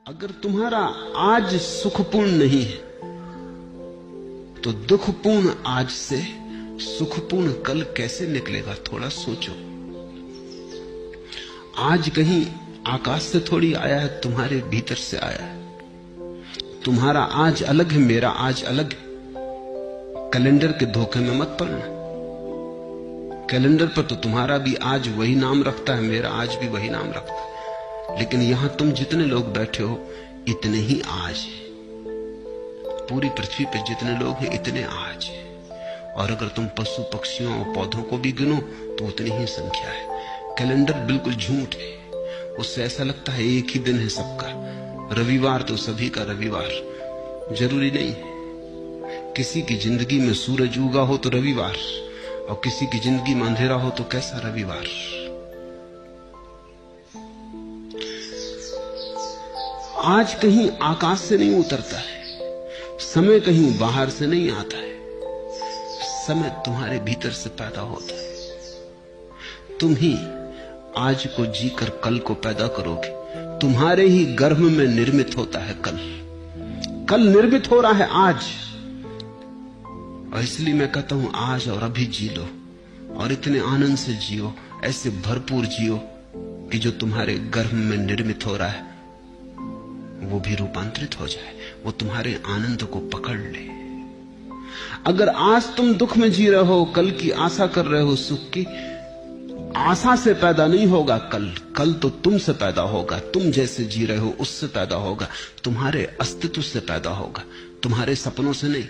अगर तुम्हारा आज सुखपूर्ण नहीं है तो दुखपूर्ण आज से सुखपूर्ण कल कैसे निकलेगा? थोड़ा सोचो। आज कहीं आकाश से थोड़ी आया है, तुम्हारे भीतर से आया है। तुम्हारा आज अलग है, मेरा आज अलग है। कैलेंडर के धोखे में मत पड़ना। कैलेंडर पर तो तुम्हारा भी आज वही नाम रखता है, मेरा आज भी वही नाम रखता है, लेकिन यहां तुम जितने लोग बैठे हो इतने ही आज है। पूरी पृथ्वी पर जितने लोग हैं इतने आज है। और अगर तुम पशु पक्षियों और पौधों को भी गिनो तो उतनी ही संख्या है। कैलेंडर बिल्कुल झूठ है। उससे ऐसा लगता है एक ही दिन है सबका। रविवार तो सभी का रविवार जरूरी नहीं है। किसी की जिंदगी में सूरज उगा हो तो रविवार, और किसी की जिंदगी में अंधेरा हो तो कैसा रविवार। आज कहीं आकाश से नहीं उतरता है, समय कहीं बाहर से नहीं आता है। समय तुम्हारे भीतर से पैदा होता है। तुम ही आज को जीकर कल को पैदा करोगे। तुम्हारे ही गर्भ में निर्मित होता है कल। कल निर्मित हो रहा है आज। और इसलिए मैं कहता हूं आज और अभी जी लो, और इतने आनंद से जियो, ऐसे भरपूर जियो कि जो तुम्हारे गर्भ में निर्मित हो रहा है वो भी रूपांतरित हो जाए, वो तुम्हारे आनंद को पकड़ ले। अगर आज तुम दुख में जी रहे हो, कल की आशा कर रहे हो सुख की, आशा से पैदा नहीं होगा कल। कल तो तुमसे पैदा होगा। तुम जैसे जी रहे हो उससे पैदा होगा, तुम्हारे अस्तित्व से पैदा होगा, तुम्हारे सपनों से नहीं।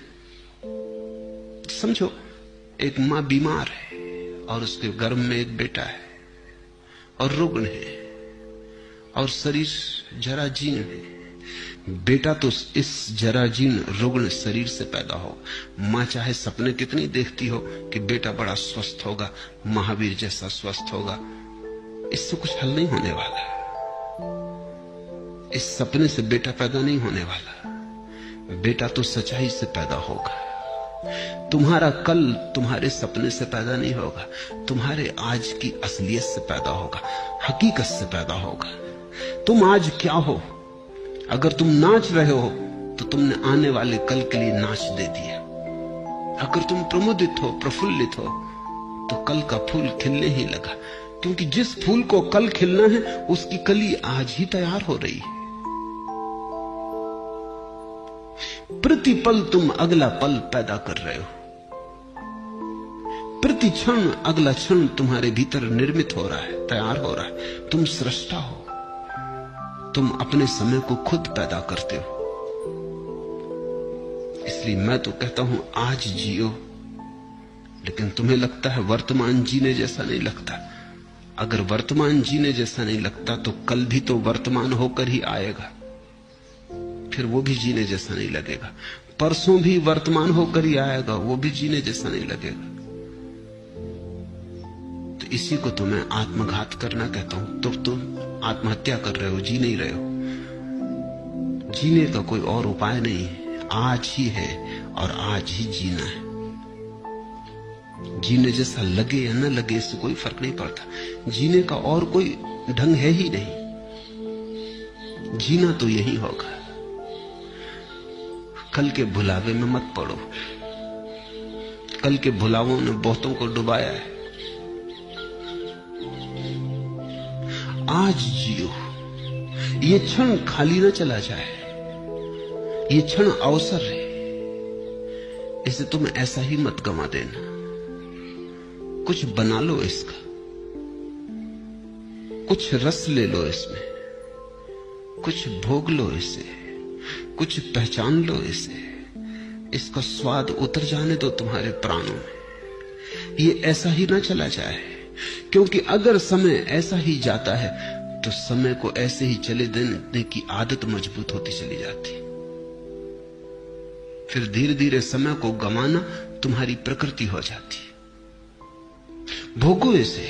समझो, एक मां बीमार है और उसके गर्भ में एक बेटा है और रुग्ण है और शरीर जराजीर्ण है। बेटा तो इस जराजीर्ण रुग्ण शरीर से पैदा हो। मां चाहे सपने कितनी देखती हो कि बेटा बड़ा स्वस्थ होगा, महावीर जैसा स्वस्थ होगा, इससे कुछ हल नहीं होने वाला। इस सपने से बेटा पैदा नहीं होने वाला। बेटा तो सच्चाई से पैदा होगा। तुम्हारा कल तुम्हारे सपने से पैदा नहीं होगा, तुम्हारे आज की असलियत से पैदा होगा, हकीकत से पैदा होगा। तुम आज क्या हो? अगर तुम नाच रहे हो तो तुमने आने वाले कल के लिए नाच दे दिया। अगर तुम प्रमुदित हो, प्रफुल्लित हो, तो कल का फूल खिलने ही लगा, क्योंकि जिस फूल को कल खिलना है उसकी कली आज ही तैयार हो रही है। प्रतिपल तुम अगला पल पैदा कर रहे हो। प्रति क्षण अगला क्षण तुम्हारे भीतर निर्मित हो रहा है, तैयार हो रहा है। तुम सृष्टा हो। तुम अपने समय को खुद पैदा करते हो। इसलिए मैं तो कहता हूं आज जियो, लेकिन तुम्हें लगता है वर्तमान जीने जैसा नहीं लगता। अगर वर्तमान जीने जैसा नहीं लगता तो कल भी तो वर्तमान होकर ही आएगा, फिर वो भी जीने जैसा नहीं लगेगा। परसों भी वर्तमान होकर ही आएगा, वो भी जीने जैसा नहीं लगेगा। तो इसी को तो मैं आत्मघात करना कहता हूं। तो तुम आत्महत्या कर रहे हो, जी नहीं रहे हो। जीने का कोई और उपाय नहीं है, आज ही है और आज ही जीना है। जीने जैसा लगे या न लगे इससे कोई फर्क नहीं पड़ता। जीने का और कोई ढंग है ही नहीं। जीना तो यही होगा। कल के भुलावे में मत पड़ो। कल के भुलावों ने बहुतों को डुबाया है। आज जियो। ये क्षण खाली न चला जाए। ये क्षण अवसर है, इसे तुम ऐसा ही मत गंवा देना। कुछ बना लो इसका, कुछ रस ले लो इसमें, कुछ भोग लो इसे, कुछ पहचान लो इसे। इसका स्वाद उतर जाने दो तुम्हारे प्राणों में। ये ऐसा ही ना चला जाए, क्योंकि अगर समय ऐसा ही जाता है तो समय को ऐसे ही चले देने की आदत मजबूत होती चली जाती। फिर धीरे धीरे समय को गंवाना तुम्हारी प्रकृति हो जाती। भोगो इसे,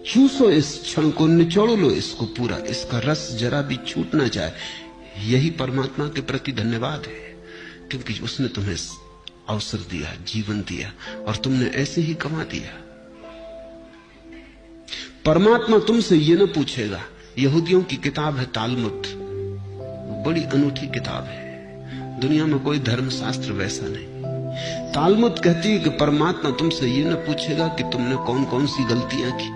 चूसो इस क्षण को, निचोड़ लो इसको पूरा। इसका रस जरा भी छूट ना जाए। यही परमात्मा के प्रति धन्यवाद है, क्योंकि उसने तुम्हें अवसर दिया, जीवन दिया, और तुमने ऐसे ही गंवा दिया। परमात्मा तुमसे ये न पूछेगा। यहूदियों की किताब है तालमुद, बड़ी अनूठी किताब है। दुनिया में कोई धर्मशास्त्र वैसा नहीं। तालमुद कहती है कि परमात्मा तुमसे ये न पूछेगा कि तुमने कौन कौन सी गलतियां की।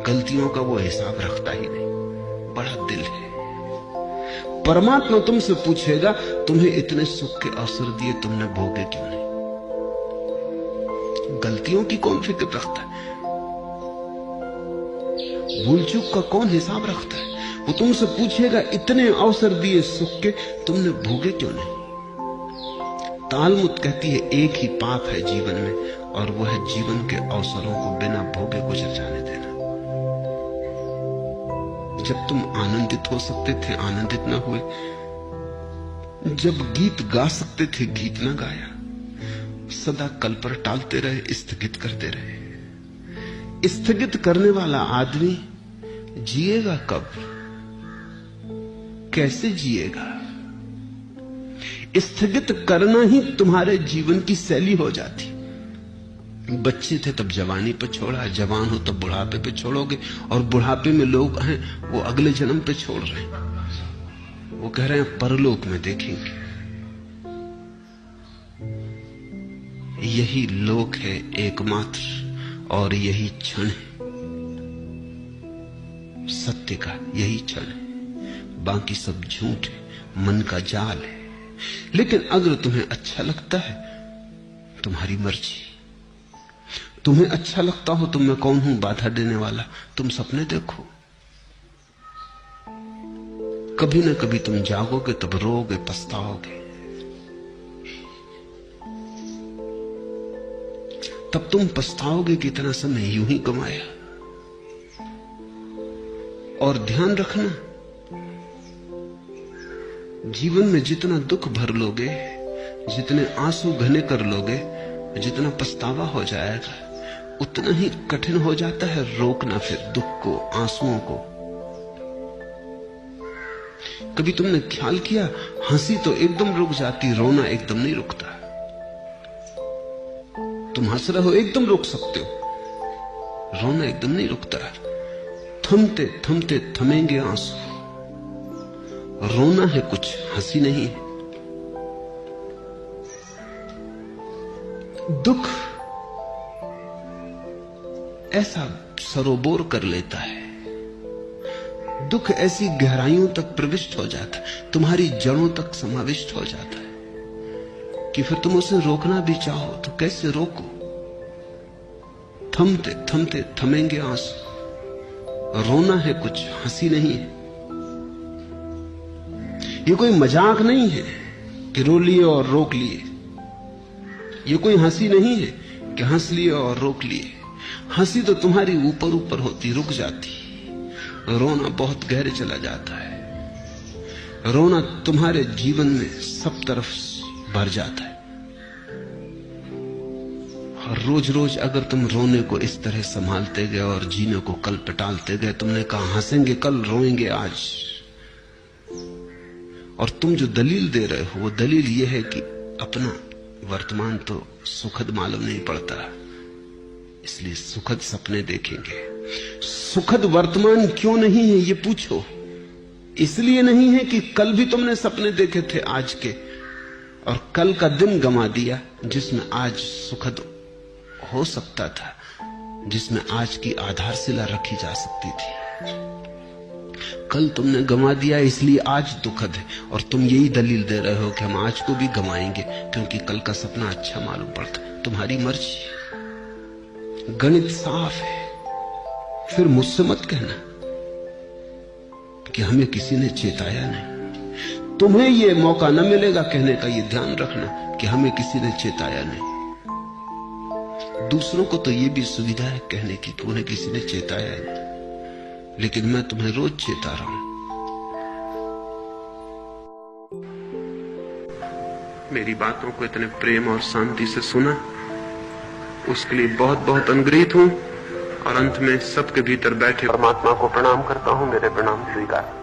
गलतियों का वो हिसाब रखता ही नहीं, बड़ा दिल है। परमात्मा तुमसे पूछेगा तुम्हें इतने सुख के अवसर दिए, तुमने भोगे क्यों नहीं। गलतियों की कौन फिक्र रखता है, भूल चूक का कौन हिसाब रखता है। वो तुमसे पूछेगा इतने अवसर दिए सुख के, तुमने भोगे क्यों नहीं। तालमुद कहती है एक ही पाप है जीवन में, और वो है जीवन के अवसरों को बिना भोगे गुजर जाने देना। जब तुम आनंदित हो सकते थे आनंदित ना हुए, जब गीत गा सकते थे गीत ना गाया, सदा कल पर टालते रहे, स्थगित करते रहे। स्थगित करने वाला आदमी जिएगा कब, कैसे जिएगा। स्थगित करना ही तुम्हारे जीवन की शैली हो जाती। बच्चे थे तब जवानी पे छोड़ा, जवान हो तब बुढ़ापे पे छोड़ोगे, और बुढ़ापे में लोग हैं वो अगले जन्म पे छोड़ रहे हैं। वो कह रहे हैं परलोक में देखेंगे। यही लोक है एकमात्र, और यही क्षण है सत्य का, यही क्षण है। बाकी सब झूठ है, मन का जाल है। लेकिन अगर तुम्हें अच्छा लगता है, तुम्हारी मर्जी। तुम्हें अच्छा लगता हो तो मैं कौन हूं बाधा देने वाला। तुम सपने देखो, कभी ना कभी तुम जागोगे, तब रोओगे, पछताओगे। तब तुम पछताओगे कि इतना समय यूं ही गंवाया। और ध्यान रखना, जीवन में जितना दुख भर लोगे, जितने आंसू घने कर लोगे, जितना पछतावा हो जाएगा, उतना ही कठिन हो जाता है रोकना फिर दुख को, आंसुओं को। कभी तुमने ख्याल किया, हंसी तो एकदम रुक जाती, रोना एकदम नहीं रुकता। तुम हंस रहे हो एकदम रुक सकते हो, रोना एकदम नहीं रुकता। थमते थमते थमेंगे आंसू। रोना है कुछ, हंसी नहीं है। दुख ऐसा सरोबोर कर लेता है, दुख ऐसी गहराइयों तक प्रविष्ट हो जाता है, तुम्हारी जड़ों तक समाविष्ट हो जाता है कि फिर तुम उसे रोकना भी चाहो तो कैसे रोको। थमते थमते थमेंगे आंसू। रोना है कुछ, हंसी नहीं है। ये कोई मजाक नहीं है कि रो लिए और रोक लिए। ये कोई हंसी नहीं है कि हंस लिए और रोक लिए। हंसी तो तुम्हारी ऊपर ऊपर होती, रुक जाती। रोना बहुत गहरे चला जाता है। रोना तुम्हारे जीवन में सब तरफ भर जाता है। और रोज रोज अगर तुम रोने को इस तरह संभालते गए और जीने को कल पे टालते गए, तुमने कहा हंसेंगे कल, रोएंगे आज, और तुम जो दलील दे रहे हो वो दलील ये है कि अपना वर्तमान तो सुखद मालूम नहीं पड़ता, इसलिए सुखद सपने देखेंगे। सुखद वर्तमान क्यों नहीं है ये पूछो। इसलिए नहीं है कि कल भी तुमने सपने देखे थे आज के, और कल का दिन गंवा दिया जिसमें आज सुखद हो सकता था, जिसमें आज की आधारशिला रखी जा सकती थी। कल तुमने गंवा दिया इसलिए आज दुखद है, और तुम यही दलील दे रहे हो कि हम आज को भी गंवाएंगे क्योंकि कल का सपना अच्छा मालूम पड़ता। तुम्हारी मर्जी, गणित साफ है। फिर मुझसे मत कहना कि हमें किसी ने चेताया नहीं। तुम्हें यह मौका न मिलेगा कहने का, यह ध्यान रखना कि हमें किसी ने चेताया नहीं। दूसरों को तो यह भी सुविधा है कहने की कि उन्हें किसी ने चेताया नहीं, लेकिन मैं तुम्हें रोज चेता रहा हूं। मेरी बातों को इतने प्रेम और शांति से सुना, उसके लिए बहुत बहुत अनुग्रहित हूं। और अंत में सबके भीतर बैठे परमात्मा को प्रणाम करता हूं। मेरे प्रणाम स्वीकार।